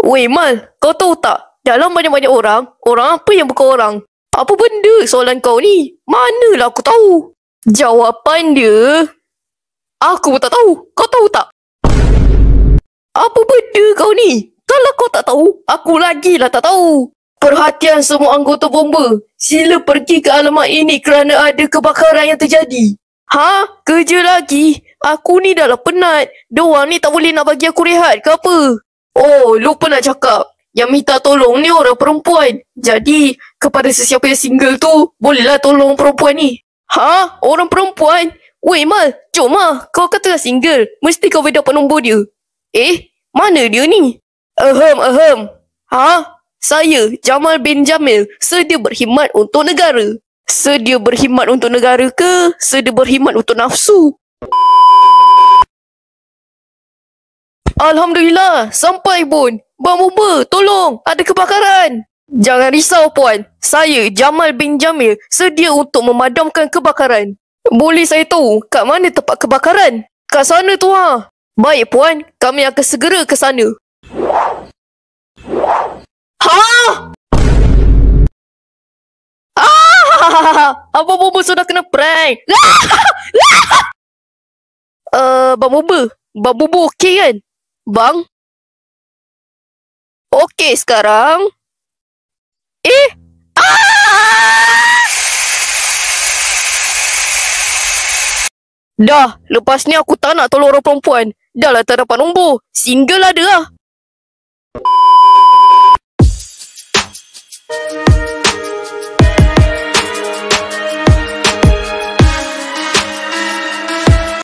Weh Mal, kau tahu tak? Dalam banyak-banyak orang, orang apa yang bukan orang? Apa benda soalan kau ni? Manalah aku tahu. Jawapan dia, aku pun tak tahu. Kau tahu tak? Apa benda kau ni? Kalau kau tak tahu, aku lagilah tak tahu. Perhatian semua anggota bomba. Sila pergi ke alamat ini kerana ada kebakaran yang terjadi. Ha? Kerja lagi? Aku ni dah lah penat. Diorang ni tak boleh nak bagi aku rehat ke apa? Oh, lupa nak cakap. Yang minta tolong ni orang perempuan. Jadi, kepada sesiapa yang single tu, bolehlah tolong perempuan ni. Ha? Orang perempuan? Weh Mal, jom lah. Kau kata single. Mesti kau boleh dapat nombor dia. Mana dia ni? Ahem. Ha? Saya, Jamal bin Jamil, sedia berkhidmat untuk negara. Sedia berkhidmat untuk negara ke? Sedia berkhidmat untuk nafsu? Alhamdulillah, sampai pun. Bang Bomba, tolong, ada kebakaran. Jangan risau puan, saya Jamal bin Jamil sedia untuk memadamkan kebakaran. Boleh saya tahu kat mana tempat kebakaran? Kat sana tu ha. Baik puan, kami akan segera ke sana. Ha? Abang Bomba sudah kena prank. Bang Bomba okey kan? Bang? Okey sekarang? Dah, lepas ni aku tak nak tolong orang perempuan. Dah lah tak dapat nombor. Single ada lah.